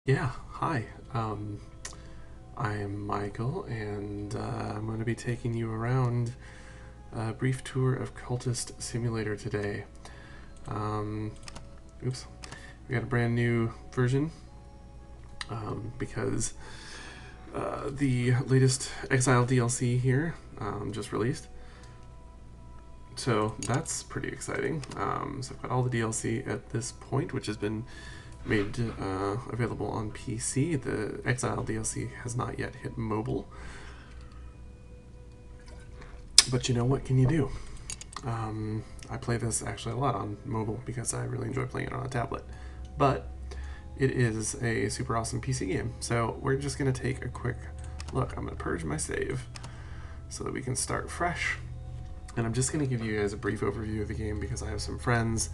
Yeah, hi. I'm Michael, and I'm going to be taking you around a brief tour of Cultist Simulator today. Um, oops, we got a brand new version because the latest Exile DLC here just released. So that's pretty exciting. So I've got all the DLC at this point, which has been made available on PC. The Exile DLC has not yet hit mobile. But you know, what can you do? I play this actually a lot on mobile because I really enjoy playing it on a tablet. But it is a super awesome PC game. So we're just going to take a quick look. I'm going to purge my save so that we can start fresh. And I'm just going to give you guys a brief overview of the game because I have some friends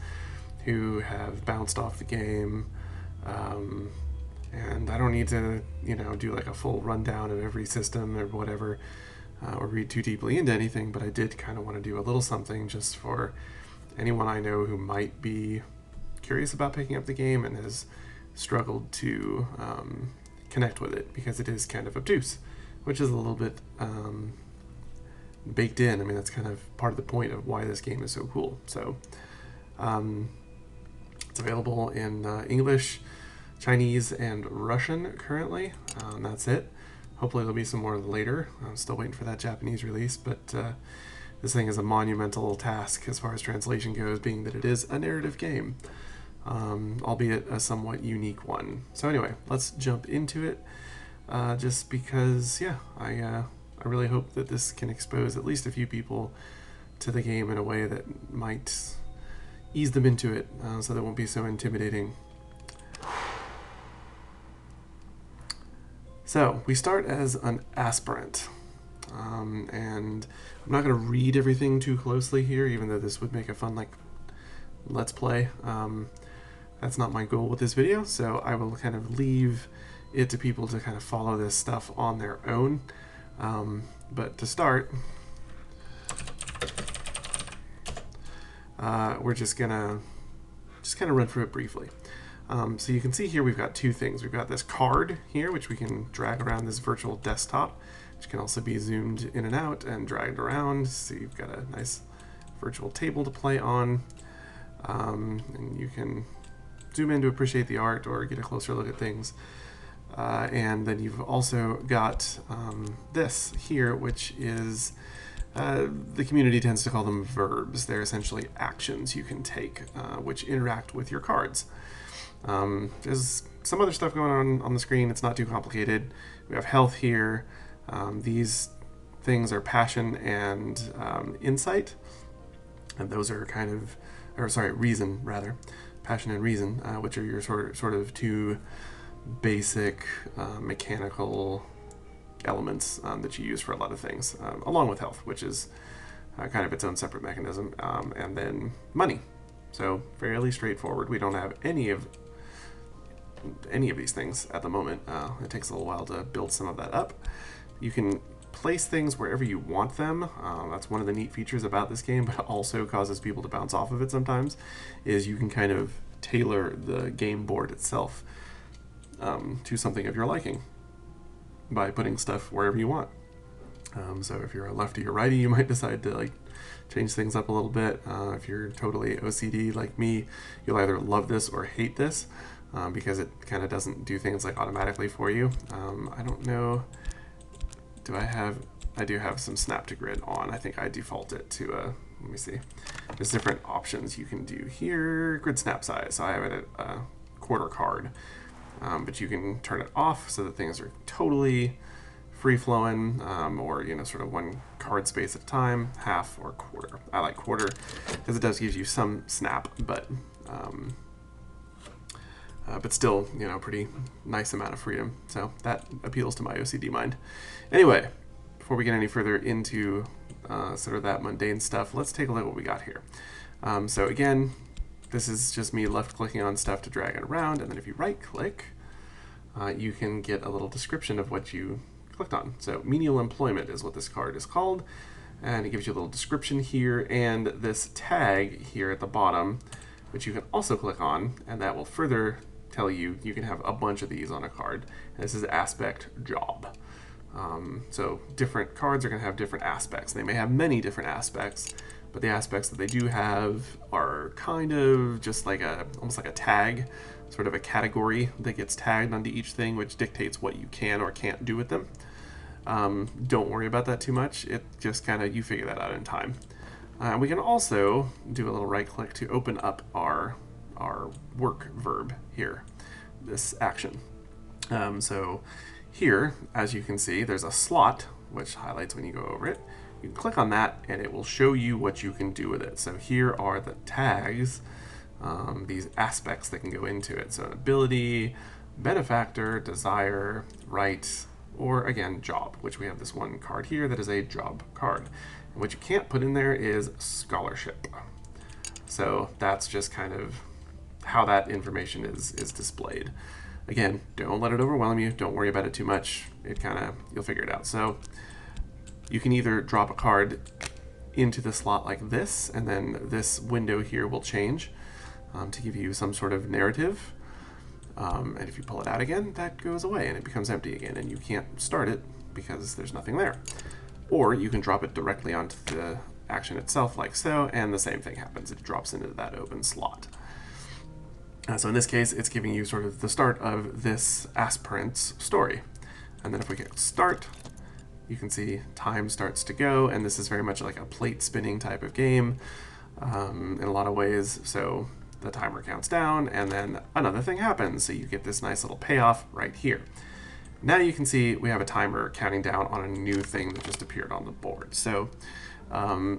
who have bounced off the game. And I don't need to, do like a full rundown of every system or whatever, or read too deeply into anything, but I did kind of want to do a little something just for anyone I know who might be curious about picking up the game and has struggled to connect with it because it is kind of obtuse, which is a little bit baked in. I mean, that's kind of part of the point of why this game is so cool. So it's available in English, Chinese, and Russian currently. That's it. Hopefully there'll be some more later. I'm still waiting for that Japanese release, but this thing is a monumental task as far as translation goes, being that it is a narrative game, albeit a somewhat unique one. So anyway, let's jump into it, just because, yeah, I really hope that this can expose at least a few people to the game in a way that might ease them into it, so that it won't be so intimidating. So we start as an aspirant, and I'm not going to read everything too closely here, even though this would make a fun let's play. That's not my goal with this video, so I will kind of leave it to people to kind of follow this stuff on their own. But to start, we're just gonna kind of run through it briefly. So you can see here we've got two things. We've got this card here, which we can drag around this virtual desktop, which can also be zoomed in and out and dragged around. So you've got a nice virtual table to play on. And you can zoom in to appreciate the art or get a closer look at things. And then you've also got this here, which is the community tends to call them verbs. They're essentially actions you can take, which interact with your cards. There's some other stuff going on the screen. It's not too complicated. We have health here. These things are passion and insight, and those are reason rather, passion and reason, which are your sort of two basic mechanical elements that you use for a lot of things, along with health, which is kind of its own separate mechanism, and then money. So fairly straightforward. We don't have any of these things at the moment. It takes a little while to build some of that up. You can place things wherever you want them. That's one of the neat features about this game, but it also causes people to bounce off of it sometimes, is you can kind of tailor the game board itself to something of your liking by putting stuff wherever you want. So if you're a lefty or righty, you might decide to change things up a little bit. If you're totally OCD like me, you'll either love this or hate this, because it kind of doesn't do things automatically for you. I don't know. I do have some snap to grid on. I think I default it to let me see. There's different options you can do here. Grid snap size. So I have it at a quarter card, but you can turn it off so that things are totally free-flowing, or sort of one card space at a time, half or quarter. I like quarter because it does give you some snap, but still, pretty nice amount of freedom. So that appeals to my OCD mind. Anyway, before we get any further into sort of that mundane stuff, let's take a look at what we got here. So again, this is just me left-clicking on stuff to drag it around, and then if you right-click, you can get a little description of what you clicked on. So menial employment is what this card is called, and it gives you a little description here and this tag here at the bottom, which you can also click on, and that will further tell you you can have a bunch of these on a card. And this is aspect job. So different cards are going to have different aspects. They may have many different aspects, but the aspects that they do have are kind of just like almost like a tag, sort of a category that gets tagged onto each thing, which dictates what you can or can't do with them. Don't worry about that too much. It just kind of, you figure that out in time. We can also do a little right click to open up our work verb here, this action. So here, as you can see, there's a slot, which highlights when you go over it. You can click on that and it will show you what you can do with it. So here are the tags, these aspects that can go into it. So ability, benefactor, desire, right, or again, job, which we have this one card here that is a job card. And what you can't put in there is scholarship. So that's just kind of how that information is displayed. Again, don't let it overwhelm you. Don't worry about it too much. You'll figure it out. So you can either drop a card into the slot like this, and then this window here will change to give you some sort of narrative. And if you pull it out again, that goes away and it becomes empty again, and you can't start it because there's nothing there. Or you can drop it directly onto the action itself like so, and the same thing happens. It drops into that open slot. So in this case, it's giving you sort of the start of this aspirant's story. And then if we hit start, you can see time starts to go, and this is very much like a plate spinning type of game in a lot of ways. So the timer counts down, and then another thing happens. So you get this nice little payoff right here. Now you can see we have a timer counting down on a new thing that just appeared on the board. So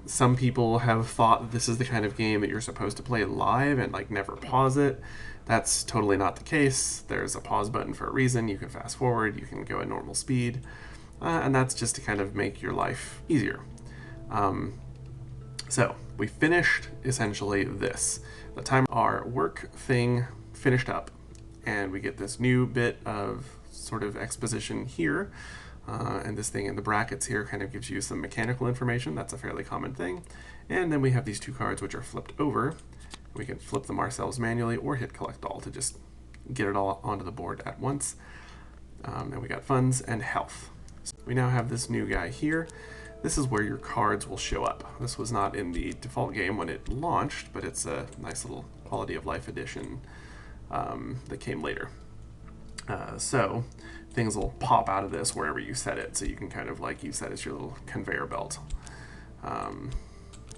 some people have thought this is the kind of game that you're supposed to play live and like never pause it. That's totally not the case. There's a pause button for a reason. You can fast forward, you can go at normal speed, and that's just to kind of make your life easier. So we finished essentially this. The time our work thing finished up, and we get this new bit of sort of exposition here. And this thing in the brackets here kind of gives you some mechanical information. That's a fairly common thing. And then we have these two cards which are flipped over. We can flip them ourselves manually or hit collect all to just get it all onto the board at once. And we got funds and health. So we now have this new guy here. This is where your cards will show up. This was not in the default game when it launched, but it's a nice little quality of life edition that came later. So things will pop out of this wherever you set it, so you can kind of like use that as your little conveyor belt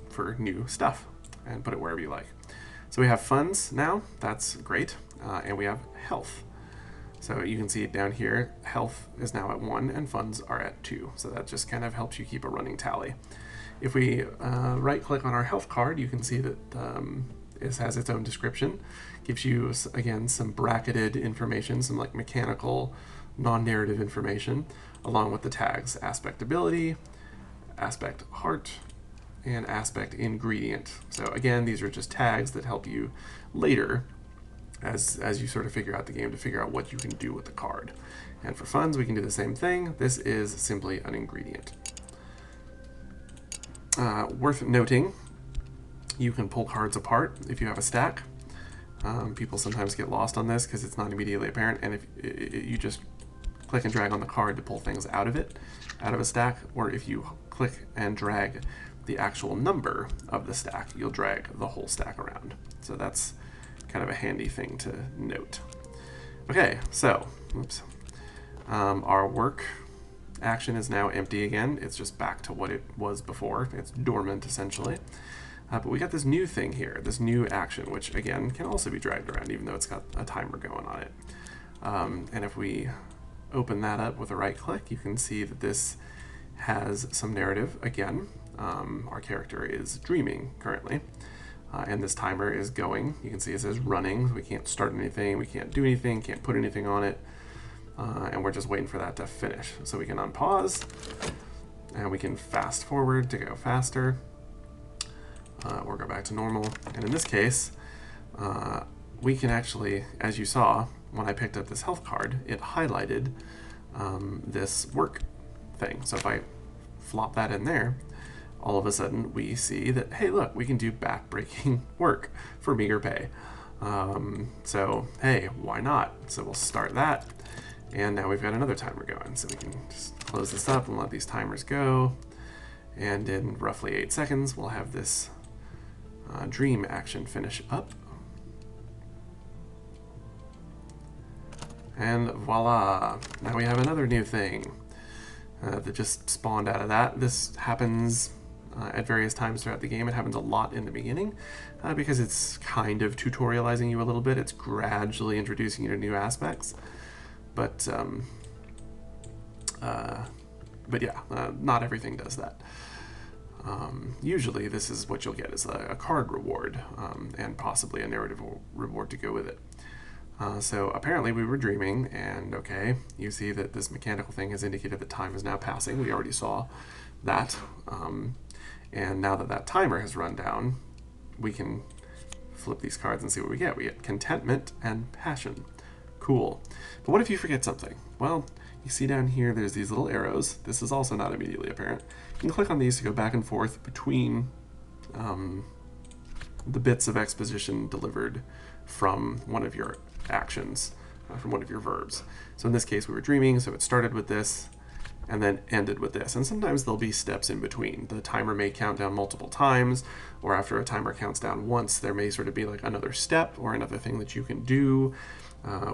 for new stuff and put it wherever you like. So we have funds now, that's great, and we have health. So you can see it down here, health is now at 1 and funds are at 2, so that just kind of helps you keep a running tally. If we right click on our health card, you can see that it has its own description. Gives you, again, some bracketed information, some like mechanical, non-narrative information, along with the tags aspect ability, aspect heart, and aspect ingredient. So again, these are just tags that help you later as you sort of figure out the game to figure out what you can do with the card. And for funds, we can do the same thing. This is simply an ingredient. Worth noting, you can pull cards apart if you have a stack. People sometimes get lost on this because it's not immediately apparent, and if you just click and drag on the card to pull things out of it, out of a stack, or if you click and drag the actual number of the stack, you'll drag the whole stack around. So that's kind of a handy thing to note. Okay, so, oops. Our work action is now empty again. It's just back to what it was before. It's dormant, essentially. But we got this new thing here, this new action, which again can also be dragged around even though it's got a timer going on it. And if we open that up with a right click, you can see that this has some narrative again. Our character is dreaming currently, and this timer is going. You can see it says running. We can't start anything, we can't do anything, can't put anything on it, and we're just waiting for that to finish. So we can unpause, and we can fast forward to go faster. Or go back to normal. And in this case, we can actually, as you saw, when I picked up this health card, it highlighted this work thing. So if I flop that in there, all of a sudden we see that, hey, look, we can do back-breaking work for meager pay. So hey, why not? So we'll start that. And now we've got another timer going. So we can just close this up and let these timers go. And in roughly 8 seconds, we'll have this dream action finish up. And voila! Now we have another new thing that just spawned out of that. This happens at various times throughout the game. It happens a lot in the beginning because it's kind of tutorializing you a little bit. It's gradually introducing you to new aspects. But yeah, not everything does that. Usually this is what you'll get is a card reward and possibly a narrative reward to go with it. So apparently we were dreaming, and okay, you see that this mechanical thing has indicated that time is now passing. We already saw that. And now that that timer has run down, we can flip these cards and see what we get. We get contentment and passion. Cool. But what if you forget something? Well, you see down here there's these little arrows. This is also not immediately apparent. You can click on these to go back and forth between the bits of exposition delivered from one of your actions, from one of your verbs. So in this case we were dreaming, so it started with this and then ended with this. And sometimes there'll be steps in between. The timer may count down multiple times, or after a timer counts down once, there may sort of be like another step or another thing that you can do,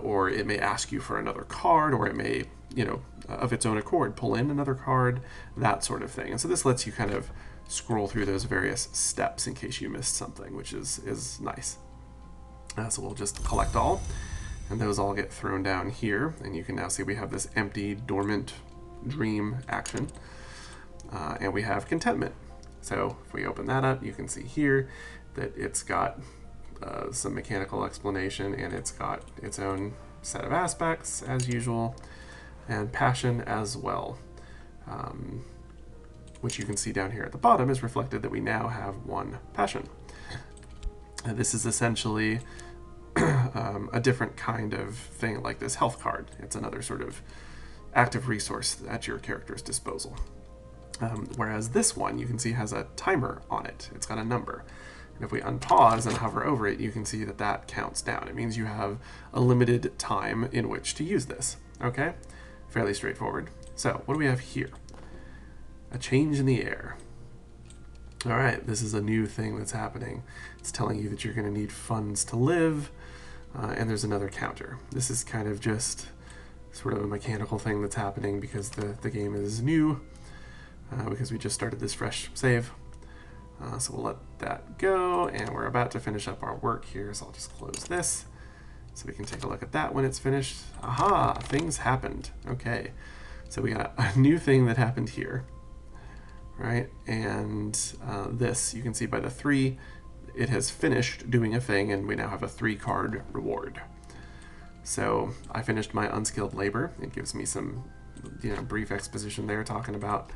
or it may ask you for another card, or it may, you know, of its own accord, pull in another card, that sort of thing. And so this lets you kind of scroll through those various steps in case you missed something, which is nice. So we'll just collect all, and those all get thrown down here, and you can now see we have this empty, dormant dream action, and we have contentment. So if we open that up, you can see here that it's got some mechanical explanation, and it's got its own set of aspects as usual, and passion as well, which you can see down here at the bottom is reflected that we now have 1 passion. And this is essentially a different kind of thing like this health card. It's another sort of active resource at your character's disposal. Whereas this one, you can see, has a timer on it. It's got a number. And if we unpause and hover over it, you can see that that counts down. It means you have a limited time in which to use this. Okay? Fairly straightforward. So, what do we have here? A change in the air. All right, this is a new thing that's happening. It's telling you that you're going to need funds to live, and there's another counter. This is kind of just sort of a mechanical thing that's happening because the game is new, because we just started this fresh save. So we'll let that go, and we're about to finish up our work here, so I'll just close this so we can take a look at that when it's finished. Aha, things happened. Okay, so we got a new thing that happened here. Right, and this, you can see by the 3, it has finished doing a thing, and we now have a 3-card reward. So I finished my unskilled labor. It gives me some, brief exposition there talking about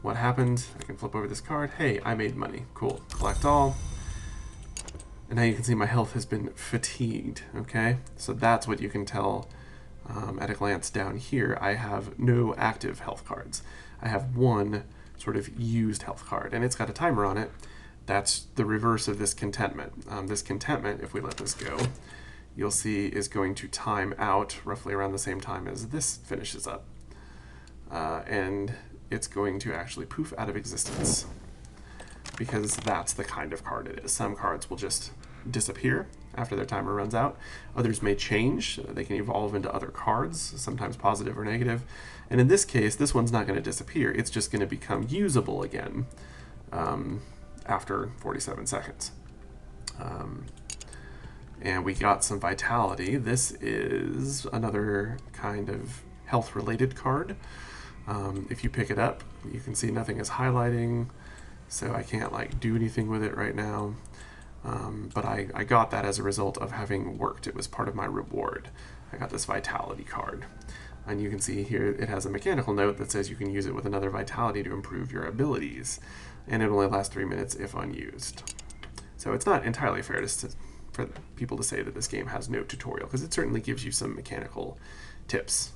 what happened. I can flip over this card. Hey, I made money. Cool. Collect all. And now you can see my health has been fatigued. Okay, so that's what you can tell at a glance down here. I have no active health cards. I have 1 sort of used health card, and it's got a timer on it. That's the reverse of this contentment. This contentment, if we let this go, you'll see is going to time out roughly around the same time as this finishes up. And it's going to actually poof out of existence, because that's the kind of card it is. Some cards will just disappear after their timer runs out. Others may change. They can evolve into other cards, sometimes positive or negative. And in this case, this one's not going to disappear. It's just going to become usable again after 47 seconds. And we got some vitality. This is another kind of health-related card. If you pick it up, you can see nothing is highlighting, so I can't do anything with it right now. But I got that as a result of having worked. It was part of my reward. I got this vitality card. And you can see here it has a mechanical note that says you can use it with another vitality to improve your abilities. And it only lasts 3 minutes if unused. So it's not entirely fair for people to say that this game has no tutorial, because it certainly gives you some mechanical tips.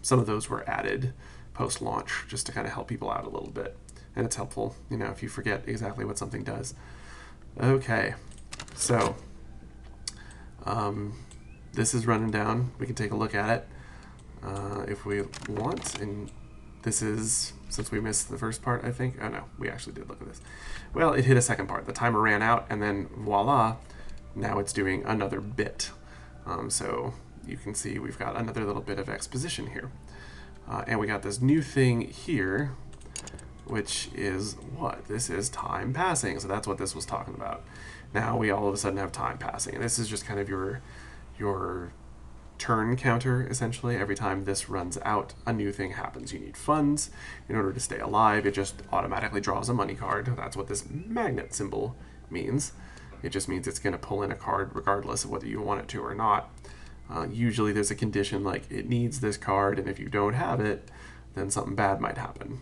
Some of those were added post-launch just to kind of help people out a little bit. And it's helpful, if you forget exactly what something does. Okay, so This is running down. We can take a look at it if we want. And this is, since we missed the first part, I think. Oh no, we actually did look at this. Well, it hit a second part. The timer ran out, and then voila, now it's doing another bit. So you can see we've got another little bit of exposition here. And we got this new thing here, which is what? This is time passing. So that's what this was talking about. Now we all of a sudden have time passing. And this is just kind of your turn counter, essentially. Every time this runs out, a new thing happens. You need funds in order to stay alive. It just automatically draws a money card. That's what this magnet symbol means. It just means it's going to pull in a card regardless of whether you want it to or not. Usually there's a condition like it needs this card, and if you don't have it, then something bad might happen.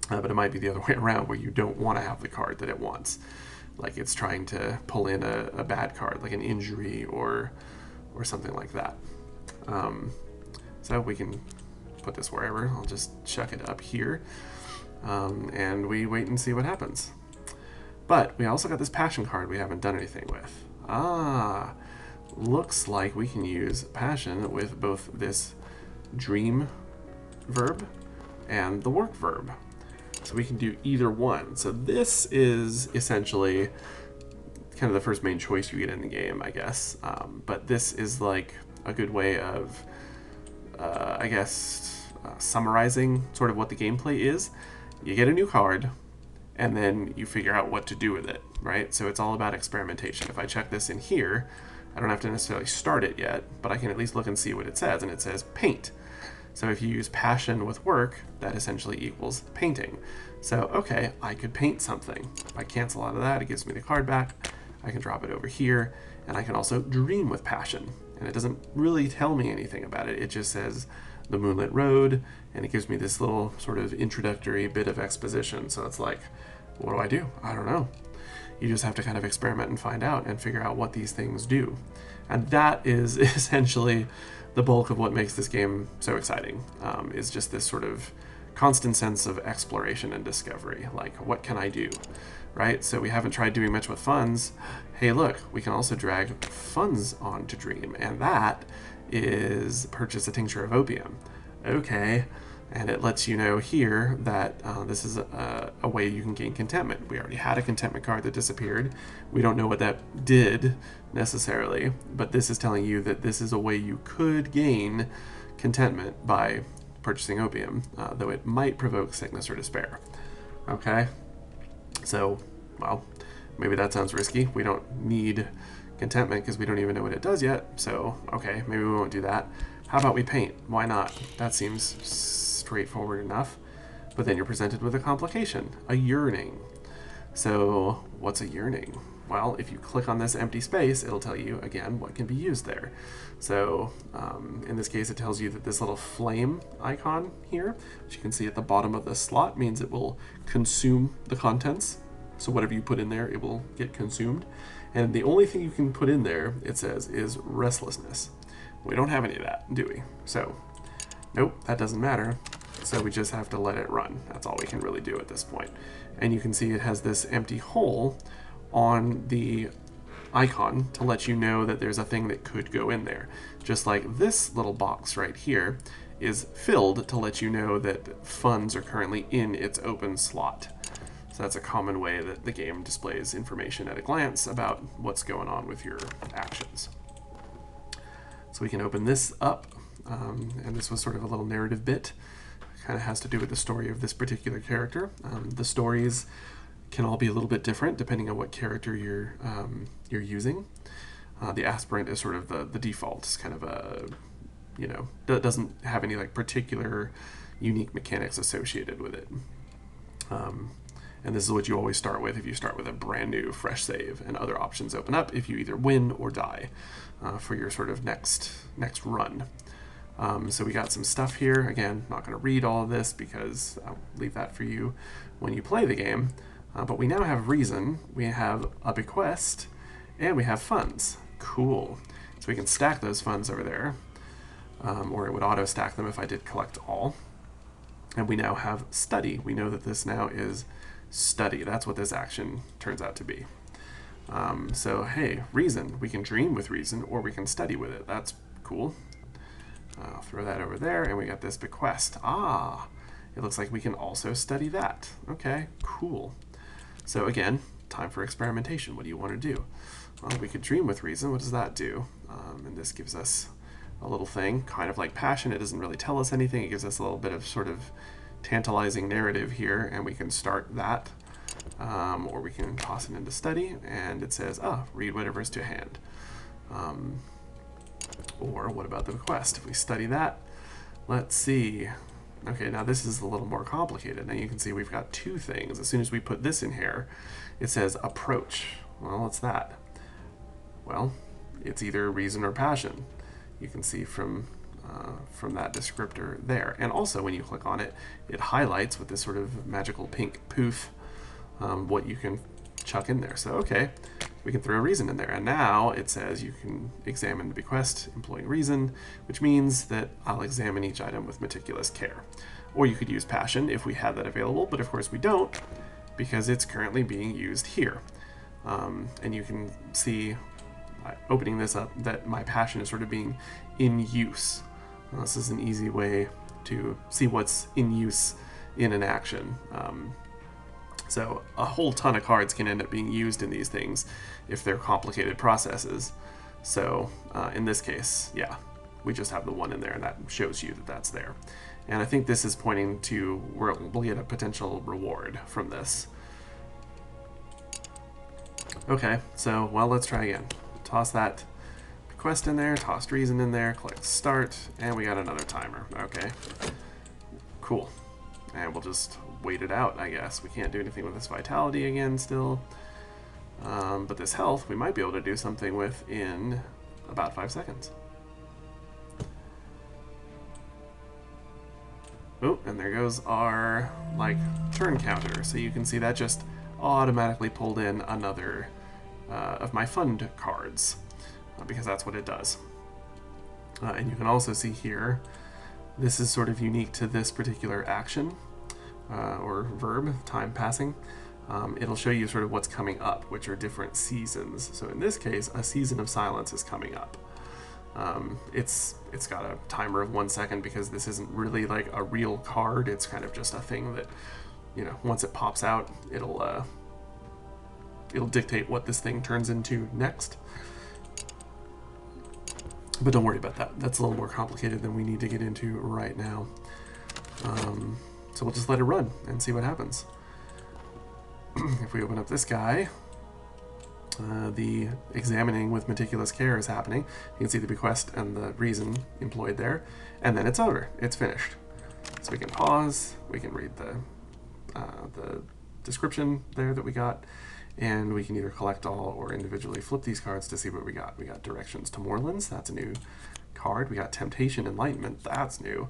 But it might be the other way around, where you don't want to have the card that it wants. Like it's trying to pull in a bad card, like an injury or something like that. So we can put this wherever. I'll just chuck it up here. And we wait and see what happens. But we also got this passion card we haven't done anything with. Looks like we can use passion with both this dream verb and the work verb. So we can do either one. So this is essentially kind of the first main choice you get in the game, I guess. But this is like a good way of, I guess, summarizing sort of what the gameplay is. You get a new card, and then you figure out what to do with it, right? So it's all about experimentation. If I check this in here, I don't have to necessarily start it yet, but I can at least look and see what it says, and it says paint. So if you use passion with work, that essentially equals painting. So, okay, I could paint something. If I cancel out of that, it gives me the card back. I can drop it over here, and I can also dream with passion. And it doesn't really tell me anything about it. It just says the moonlit road, and it gives me this little sort of introductory bit of exposition. So it's like, what do I do? I don't know. You just have to kind of experiment and find out and figure out what these things do. And that is essentially the bulk of what makes this game so exciting, is just this sort of constant sense of exploration and discovery. Like, what can I do, right? So we haven't tried doing much with funds. Hey, look, we can also drag funds onto Dream, and that is purchase a tincture of opium. Okay, and it lets you know here that this is a way you can gain contentment. We already had a contentment card that disappeared. We don't know what that did necessarily, but this is telling you that this is a way you could gain contentment by purchasing opium, though it might provoke sickness or despair. Okay, so, well, maybe that sounds risky. We don't need contentment because we don't even know what it does yet, so okay, maybe we won't do that. How about we paint? Why not? That seems straightforward enough. But then you're presented with a complication, a yearning. So what's a yearning? Well, if you click on this empty space, it'll tell you, again, what can be used there. So in this case, it tells you that this little flame icon here, which you can see at the bottom of the slot, means it will consume the contents. So whatever you put in there, it will get consumed. And the only thing you can put in there, it says, is restlessness. We don't have any of that, do we? So, nope, that doesn't matter. So we just have to let it run. That's all we can really do at this point. And you can see it has this empty hole on the icon to let you know that there's a thing that could go in there. Just like this little box right here is filled to let you know that funds are currently in its open slot. So that's a common way that the game displays information at a glance about what's going on with your actions. So we can open this up, and this was sort of a little narrative bit. Kind of has to do with the story of this particular character. The stories can all be a little bit different depending on what character you're using. The aspirant is sort of the default. It's kind of a, doesn't have any like particular unique mechanics associated with it. And this is what you always start with if you start with a brand new fresh save, and other options open up if you either win or die for your sort of next run. So we got some stuff here. Again, not going to read all of this because I'll leave that for you when you play the game. But we now have reason, we have a bequest, and we have funds. Cool. So we can stack those funds over there, or it would auto stack them if I did collect all. And we now have study. We know that this now is study. That's what this action turns out to be. So hey, reason. We can dream with reason, or we can study with it. That's cool. I'll throw that over there, and we got this bequest. Ah, it looks like we can also study that. Okay, cool. So again, time for experimentation. What do you want to do? Well, we could dream with reason. What does that do? And this gives us a little thing, kind of like passion. It doesn't really tell us anything. It gives us a little bit of sort of tantalizing narrative here, and we can start that. Or we can toss it into study, and it says, read whatever is to hand. Or what about the bequest? If we study that, let's see. Okay, now this is a little more complicated. Now you can see we've got two things. As soon as we put this in here, it says approach. Well, what's that? Well, it's either reason or passion. You can see from that descriptor there. And also when you click on it, it highlights with this sort of magical pink poof what you can chuck in there. So okay, we can throw reason in there. And now it says you can examine the bequest employing reason, which means that I'll examine each item with meticulous care. Or you could use passion if we had that available, but of course we don't, because it's currently being used here. And you can see, opening this up, that my passion is sort of being in use. This is an easy way to see what's in use in an action. So a whole ton of cards can end up being used in these things if they're complicated processes. So in this case, yeah, we just have the one in there, and that shows you that that's there. And I think this is pointing to where we'll get a potential reward from this. Okay, so, well, let's try again. Toss that bequest in there, tossed reason in there, click start, and we got another timer. Okay, cool. And we'll just wait it out, I guess. We can't do anything with this vitality again still. But this health, we might be able to do something with in about 5 seconds. Oh, and there goes our, turn counter. So you can see that just automatically pulled in another of my fund cards, because that's what it does. And you can also see here, this is sort of unique to this particular action, or verb, time passing. It'll show you sort of what's coming up, which are different seasons. So in this case, a season of silence is coming up. It's got a timer of 1 second, because this isn't really like a real card. It's kind of just a thing that, once it pops out, it'll dictate what this thing turns into next. But don't worry about that. That's a little more complicated than we need to get into right now. So we'll just let it run and see what happens. If we open up this guy, the examining with meticulous care is happening. You can see the bequest and the reason employed there, and then it's over. It's finished. So we can pause. We can read the description there that we got, and we can either collect all or individually flip these cards to see what we got. We got Directions to Moorlands. That's a new card. We got Temptation, Enlightenment. That's new.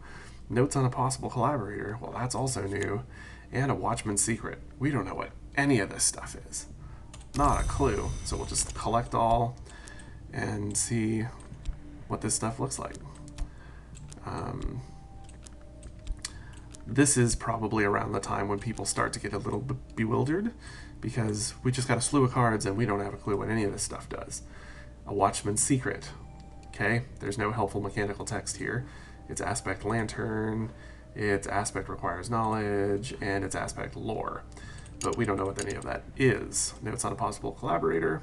Notes on a Possible Collaborator. Well, that's also new. And a Watchman's Secret. We don't know what any of this stuff is. Not a clue. So we'll just collect all and see what this stuff looks like. This is probably around the time when people start to get a little bit bewildered, because we just got a slew of cards and we don't have a clue what any of this stuff does. A Watchman's Secret. Okay, there's no helpful mechanical text here. It's aspect lantern, its aspect requires knowledge, and its aspect lore. But we don't know what any of that is. Notes on a Possible Collaborator.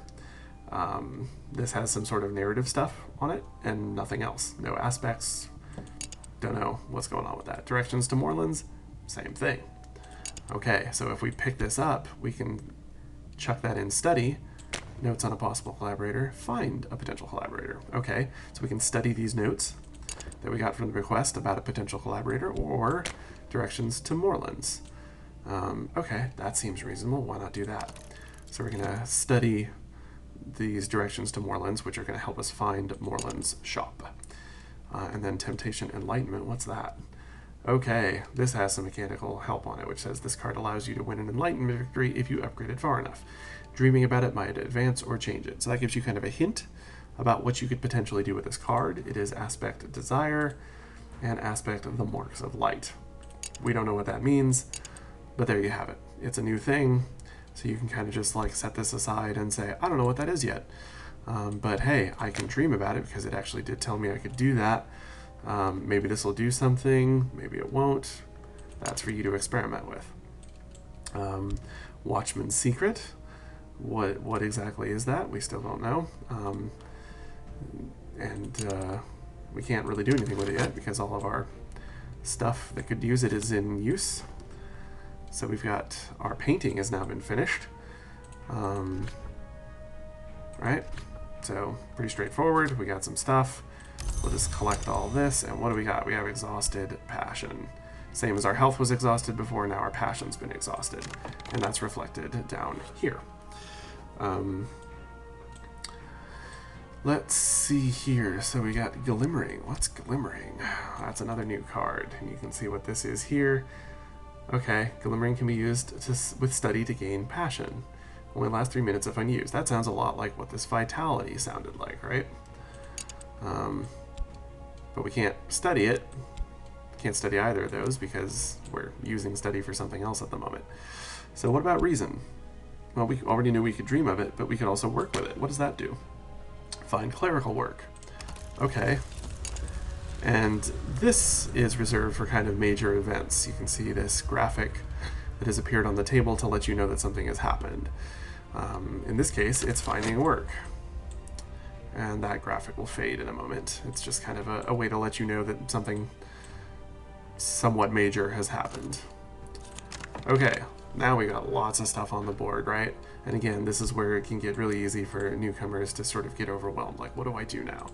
This has some sort of narrative stuff on it, and nothing else. No aspects. Don't know what's going on with that. Directions to Moorlands, same thing. Okay, so if we pick this up, we can chuck that in study. Notes on a Possible Collaborator, find a potential collaborator. Okay, so we can study these notes that we got from the request about a potential collaborator, or Directions to Moorlands. Okay, that seems reasonable. Why not do that? So we're going to study these Directions to Moorlands, which are going to help us find Moorland's shop. And then Temptation, Enlightenment. What's that? Okay, this has some mechanical help on it, which says this card allows you to win an Enlightenment victory if you upgrade it far enough. Dreaming about it might advance or change it. So that gives you kind of a hint about what you could potentially do with this card. It is aspect Desire and aspect the Marks of Light. We don't know what that means, but there you have it. It's a new thing, So you can kind of just like set this aside and say, I don't know what that is yet. But hey, I can dream about it because it actually did tell me I could do that. Maybe this will do something, maybe it won't. That's for you to experiment with. Watchman's Secret. What exactly is that? We still don't know. We can't really do anything with it yet because all of our stuff that could use it is in use. So we've got our painting has now been finished. Right? So pretty straightforward. We got some stuff. We'll just collect all this. And what do we got? We have exhausted passion. Same as our health was exhausted before, now our passion's been exhausted. And that's reflected down here. Let's see here. So we got Glimmering. What's Glimmering? That's another new card. And you can see what this is here. Okay, Glimmering can be used with study to gain passion. Only lasts 3 minutes if unused. That sounds a lot like what this Vitality sounded like, right? But we can't study it. Can't study either of those because we're using study for something else at the moment. So what about Reason? Well, we already knew we could dream of it, but we could also work with it. What does that do? Find clerical work. Okay. And this is reserved for kind of major events. You can see this graphic that has appeared on the table to let you know that something has happened. In this case, it's finding work. And that graphic will fade in a moment. It's just kind of a way to let you know that something somewhat major has happened. Okay, now we got lots of stuff on the board, right? And again, this is where it can get really easy for newcomers to sort of get overwhelmed. Like, what do I do now?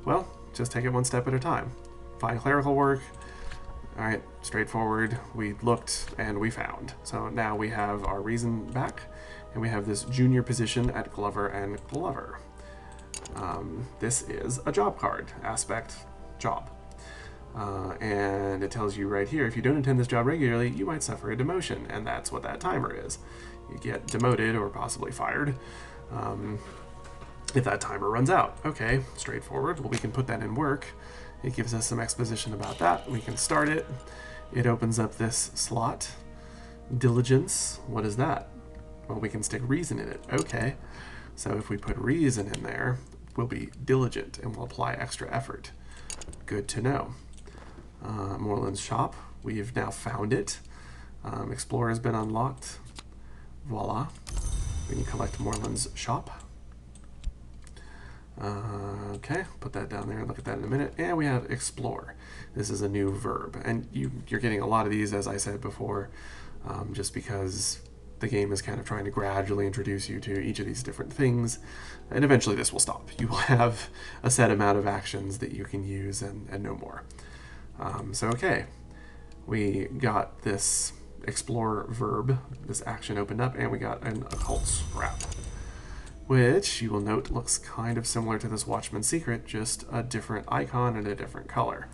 Well, just take it one step at a time. Find clerical work. All right, straightforward. We looked and we found. So now we have our Reason back, and we have this junior position at Glover and Glover. This is a job card, aspect job. And it tells you right here, if you don't attend this job regularly, you might suffer a demotion, and that's what that timer is. You get demoted or possibly fired if that timer runs out. Okay, straightforward. Well, we can put that in work. It gives us some exposition about that. We can start it. It opens up this slot. Diligence, what is that? Well, we can stick Reason in it. Okay, so if we put Reason in there, we'll be diligent and we'll apply extra effort. Good to know. Moreland's Shop, we've now found it. Explorer has been unlocked. Voila. We can collect Moreland's Shop. Okay, put that down there and look at that in a minute. And we have Explore. This is a new verb. And you're getting a lot of these, as I said before, just because the game is kind of trying to gradually introduce you to each of these different things. And eventually this will stop. You will have a set amount of actions that you can use and no more. Okay, we got this Explore verb, this action opened up, and we got an Occult Scrap, which you will note looks kind of similar to this Watchman's Secret, just a different icon and a different color.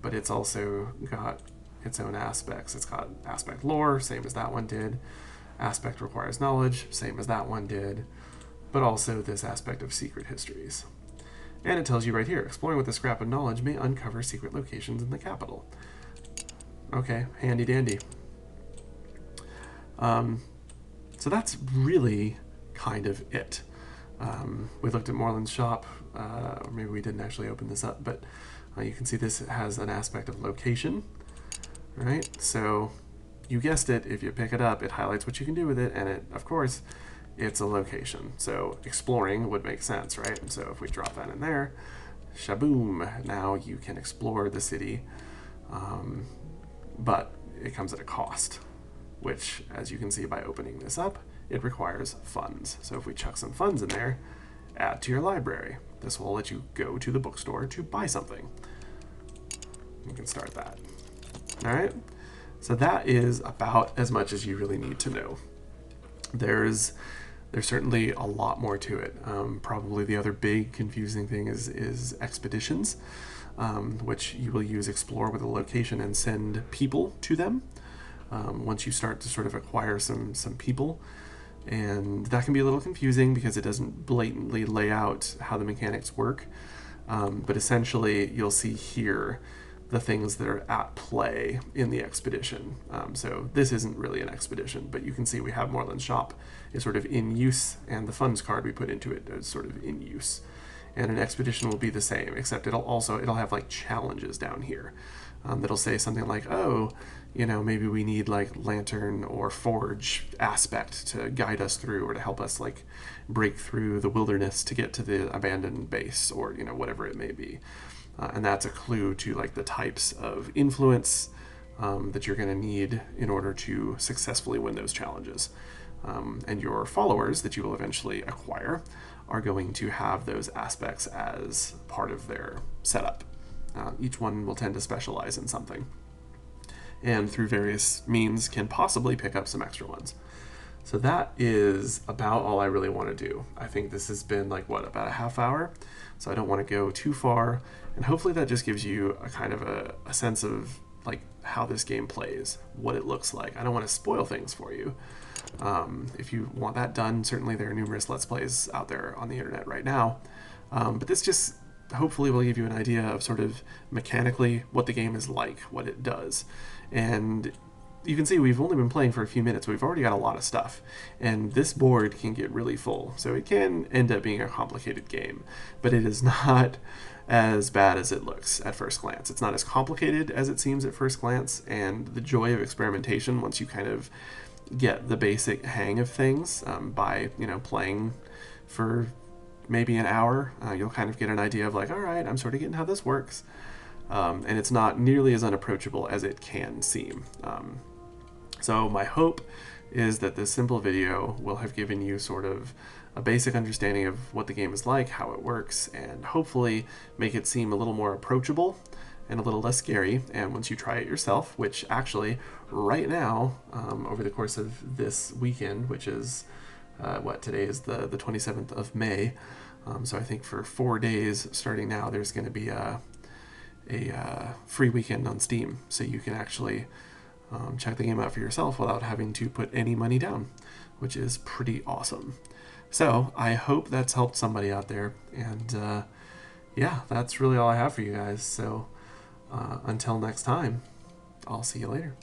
But it's also got its own aspects. It's got aspect lore, same as that one did. Aspect requires knowledge, same as that one did. But also this aspect of secret histories. And it tells you right here, exploring with a scrap of knowledge may uncover secret locations in the capital. Okay, handy dandy. So that's really kind of it. We looked at Moreland's Shop, or maybe we didn't actually open this up, but you can see this has an aspect of location, right? So you guessed it, if you pick it up, it highlights what you can do with it, and it, of course, it's a location. So exploring would make sense, right? So if we drop that in there, shaboom, now you can explore the city, but it comes at a cost, which, as you can see by opening this up, it requires funds. So if we chuck some funds in there, add to your library. This will let you go to the bookstore to buy something. You can start that. All right, so that is about as much as you really need to know. There's certainly a lot more to it. Probably the other big confusing thing is expeditions, which you will use Explore with a location and send people to them once you start to sort of acquire some people. And that can be a little confusing because it doesn't blatantly lay out how the mechanics work. But essentially, you'll see here the things that are at play in the expedition. So this isn't really an expedition, but you can see we have Moreland's Shop is sort of in use, and the funds card we put into it is sort of in use. And an expedition will be the same, except it'll have like challenges down here that'll say something like, oh, you know, maybe we need like lantern or forge aspect to guide us through, or to help us like break through the wilderness to get to the abandoned base, or, you know, whatever it may be. And that's a clue to like the types of influence that you're going to need in order to successfully win those challenges. And your followers that you will eventually acquire are going to have those aspects as part of their setup. Each one will tend to specialize in something, and through various means can possibly pick up some extra ones. So that is about all I really want to do. I think this has been like, what, about a half hour? So I don't want to go too far, and hopefully that just gives you a kind of a sense of like how this game plays, what it looks like. I don't want to spoil things for you. If you want that done, certainly there are numerous Let's Plays out there on the internet right now. But this just hopefully will give you an idea of sort of mechanically what the game is like, what it does. And you can see we've only been playing for a few minutes, but we've already got a lot of stuff. And this board can get really full, so it can end up being a complicated game. But it is not as bad as it looks at first glance. It's not as complicated as it seems at first glance, and the joy of experimentation, once you kind of get the basic hang of things by, you know, playing for maybe an hour, you'll kind of get an idea of like, all right, I'm sort of getting how this works. And it's not nearly as unapproachable as it can seem. So my hope is that this simple video will have given you sort of a basic understanding of what the game is like, how it works, and hopefully make it seem a little more approachable and a little less scary. And once you try it yourself, which actually right now, over the course of this weekend, which is today is the 27th of May. So I think for 4 days starting now, there's going to be a free weekend on Steam. So you can actually check the game out for yourself without having to put any money down, which is pretty awesome. So I hope that's helped somebody out there. And yeah, that's really all I have for you guys. So until next time, I'll see you later.